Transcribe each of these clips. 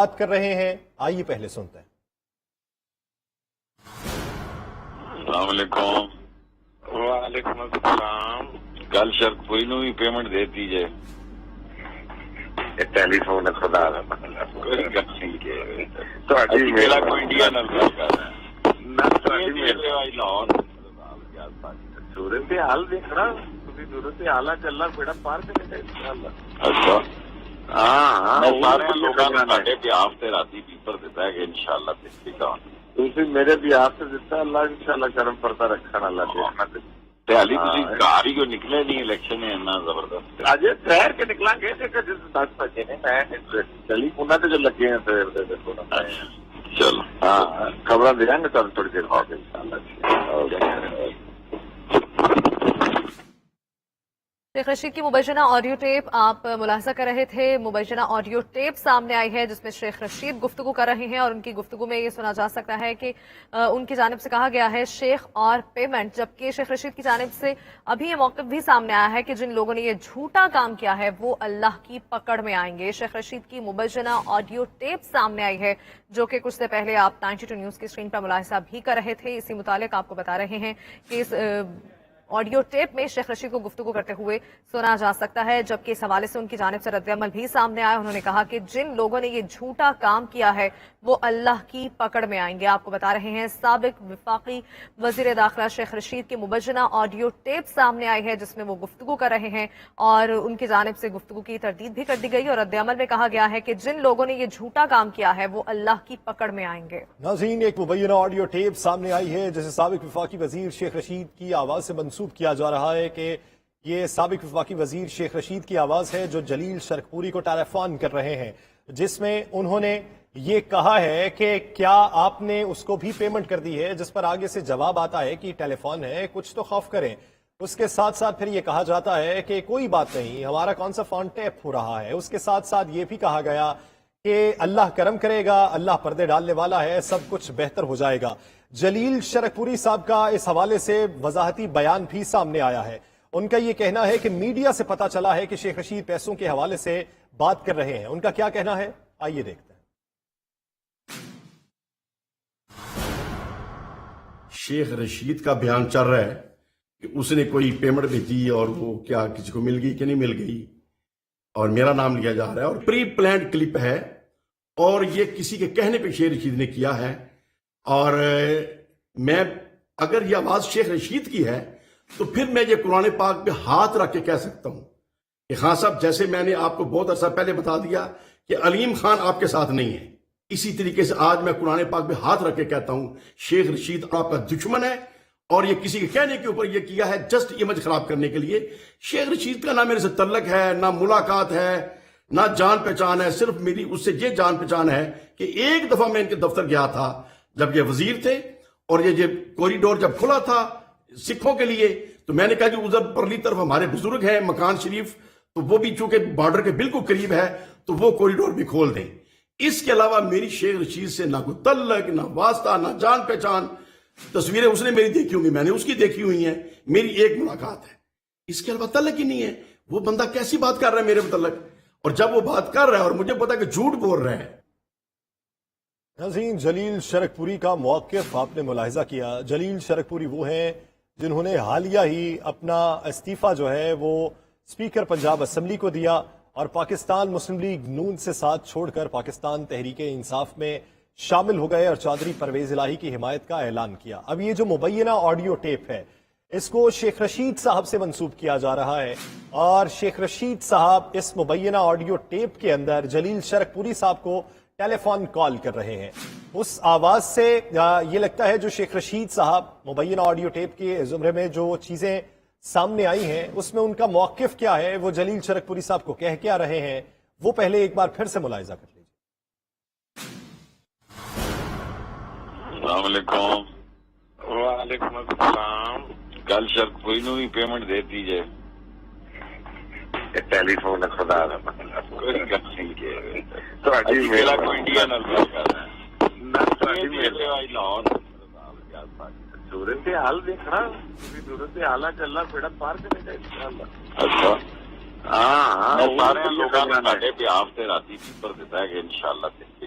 بات کر رہے ہیں، آئیے پہلے سنتے ہیں۔ السلام علیکم۔ وعلیکم السلام۔ گل شرک کوئی نو بھی پیمنٹ دے دیجیے۔ ٹیلی فون خدا دا کوئی گل نہیں کہ تہاڈی میرا کوئی انڈیا نال گل کر رہا ہے نہ تہاڈی میرے لاہور صورت حال دیکھنا تسی صورت حال چلنا بیڑا پار کرے انشاءاللہ۔ اچھا ہاں میں سارے لوگوں نے ساڈے بیاف تے راتی پیپر دیتا ہے کہ انشاءاللہ تسی کا تسی میرے بھی آپ سے دیتا اللہ انشاءاللہ کرم پردہ رکھنا اللہ دیکھنا تے حالی تسی گھر ہی کو نکلے نہیں، الیکشن ہے اتنا زبردست۔ اجے ٹھہر کے نکلاں گے کہ جس 10 بجے نے میں چلی پونا تے جو لگے ہیں سویر دے دیکھو نا۔ چلو ہاں خبراں دیں گے تھوڑی دیر بعد انشاءاللہ۔ شیخ رشید کی مبینہ آڈیو ٹیپ آپ ملاحظہ کر رہے تھے۔ مبینہ آڈیو ٹیپ سامنے آئی ہے جس میں شیخ رشید گفتگو کر رہے ہیں، اور ان کی گفتگو میں یہ سنا جا سکتا ہے کہ ان کی جانب سے کہا گیا ہے شیخ اور پیمنٹ، جبکہ شیخ رشید کی جانب سے ابھی یہ موقف بھی سامنے آیا ہے کہ جن لوگوں نے یہ جھوٹا کام کیا ہے وہ اللہ کی پکڑ میں آئیں گے۔ شیخ رشید کی مبینہ آڈیو ٹیپ سامنے آئی ہے جو کہ کچھ دیر پہلے آپ 92 نیوز کی اسکرین پر ملاحظہ بھی کر رہے تھے۔ اسی متعلق آپ کو بتا رہے ہیں کہ اس آڈیو ٹیپ میں شیخ رشید کو گفتگو کرتے ہوئے سنا جا سکتا ہے، جبکہ اس حوالے سے ان کی جانب سے رد عمل بھی سامنے آیا۔ انہوں نے کہا کہ جن لوگوں نے یہ جھوٹا کام کیا ہے وہ اللہ کی پکڑ میں آئیں گے۔ آپ کو بتا رہے ہیں سابق وفاقی وزیر داخلہ شیخ رشید کی مبینہ آڈیو ٹیپ سامنے آئی ہے جس میں وہ گفتگو کر رہے ہیں، اور ان کی جانب سے گفتگو کی تردید بھی کر دی گئی، اور رد عمل میں کہا گیا ہے کہ جن لوگوں نے یہ جھوٹا کام کیا ہے وہ اللہ کی پکڑ میں آئیں گے۔ ناظرین، ایک مبینہ آڈیو ٹیپ سامنے آئی ہے جسے سابق وفاقی وزیر شیخ رشید کی آواز سے منسوب کیا جا رہا ہے کہ یہ سابق وفاقی وزیر شیخ رشید کی آواز ہے جو جلیل شرکپوری کو ٹیلی فون کر رہے ہیں، جس میں انہوں نے یہ کہا ہے کہ کیا آپ نے اس کو بھی پیمنٹ کر دی ہے، جس پر آگے سے جواب آتا ہے کہ ٹیلی فون ہے، کچھ تو خوف کریں۔ اس کے ساتھ ساتھ پھر یہ کہا جاتا ہے کہ کوئی بات نہیں، ہمارا کون سا فون ٹیپ ہو رہا ہے۔ اس کے ساتھ ساتھ یہ بھی کہا گیا کہ اللہ کرم کرے گا، اللہ پردے ڈالنے والا ہے، سب کچھ بہتر ہو جائے گا۔ جلیل شرکپوری صاحب کا اس حوالے سے وضاحتی بیان بھی سامنے آیا ہے۔ ان کا یہ کہنا ہے کہ میڈیا سے پتا چلا ہے کہ شیخ رشید پیسوں کے حوالے سے بات کر رہے ہیں۔ ان کا کیا کہنا ہے، آئیے دیکھتے ہیں۔ شیخ رشید کا بیان چل رہا ہے کہ اس نے کوئی پیمنٹ بھیجی اور وہ کیا کسی کو مل گئی کہ نہیں مل گئی، اور میرا نام لیا جا رہا ہے، اور پری پلانڈ کلپ ہے، اور یہ کسی کے کہنے پہ شیخ رشید نے کیا ہے۔ اور میں اگر یہ آواز شیخ رشید کی ہے تو پھر میں یہ قرآن پاک پہ ہاتھ رکھ کے کہہ سکتا ہوں کہ خان صاحب، جیسے میں نے آپ کو بہت عرصہ پہلے بتا دیا کہ علیم خان آپ کے ساتھ نہیں ہے، اسی طریقے سے آج میں قرآن پاک پہ ہاتھ رکھ کے کہتا ہوں شیخ رشید آپ کا دشمن ہے، اور یہ کسی کے کہنے کے اوپر یہ کیا ہے جسٹ امیج خراب کرنے کے لیے۔ شیخ رشید کا نہ میرے سے تعلق ہے، نہ ملاقات ہے، نہ جان پہچان ہے، صرف میری اس سے یہ جان پہچان ہے کہ ایک دفعہ میں ان کے دفتر گیا تھا جب یہ وزیر تھے، اور یہ کوریڈور جب کھلا تھا سکھوں کے لیے، تو میں نے کہا کہ ادھر پرلی طرف ہمارے بزرگ ہیں مکان شریف، تو وہ بھی چونکہ بارڈر کے بالکل قریب ہے تو وہ کوریڈور بھی کھول دیں۔ اس کے علاوہ میری شیخ رشید سے نہ کوئی تعلق، نہ واسطہ، نہ جان پہچان۔ تصویریں اس نے میری دیکھی ہوں گی، میں نے اس کی دیکھی ہوئی ہیں، میری ایک ملاقات ہے، اس کے علاوہ تعلق ہی نہیں ہے۔ وہ بندہ کیسی بات کر رہا ہے میرے متعلق، اور جب وہ بات کر رہا ہے اور مجھے پتا کہ جھوٹ بول رہا ہے۔ ناظرین، جلیل شرکپوری کا موقف آپ نے ملاحظہ کیا۔ جلیل شرکپوری وہ ہیں جنہوں نے حالیہ ہی اپنا استعفیٰ جو ہے وہ اسپیکر پنجاب اسمبلی کو دیا، اور پاکستان مسلم لیگ نون سے ساتھ چھوڑ کر پاکستان تحریک انصاف میں شامل ہو گئے اور چودھری پرویز الہی کی حمایت کا اعلان کیا۔ اب یہ جو مبینہ آڈیو ٹیپ ہے اس کو شیخ رشید صاحب سے منسوب کیا جا رہا ہے، اور شیخ رشید صاحب اس مبینہ آڈیو ٹیپ کے اندر جلیل شرکپوری صاحب کو ٹیلی فون کال کر رہے ہیں۔ اس آواز سے یہ لگتا ہے جو شیخ رشید صاحب مبینہ آڈیو ٹیپ کے زمرے میں جو چیزیں سامنے آئی ہیں اس میں ان کا موقف کیا ہے، وہ جلیل شرکپوری صاحب کو کہہ کیا رہے ہیں، وہ پہلے ایک بار پھر سے ملاحظہ کر لیجیے۔ السلام علیکم۔ وعلیکم السلام۔ گل شرک کوئی نو بھی پیمنٹ دے دیجیے۔ ٹیلی فون خدا دا کوئی گل نہیں کہ تہاڈی میرا کوئی انڈیا نال گل کر رہا ہے نہ تہاڈی میرے لاہور صورت حال دیکھنا تسی صورت حال چلنا بیڑا پار کرے انشاءاللہ۔ اچھا ہاں میں سارے لوگوں نے ساڈے بیاف تے راتی پیپر دیتا ہے کہ انشاءاللہ تسی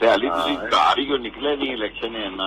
ਤੇ ਹਾਲੀ ਤੁਸੀਂ ਘਰ ਹੀ ਕਿਉਂ ਨਿਕਲੇ ਨਹੀਂ ਇਲੈਕਸ਼ਨ ਹੈ ਇੰਨਾ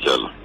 ਚਲੋ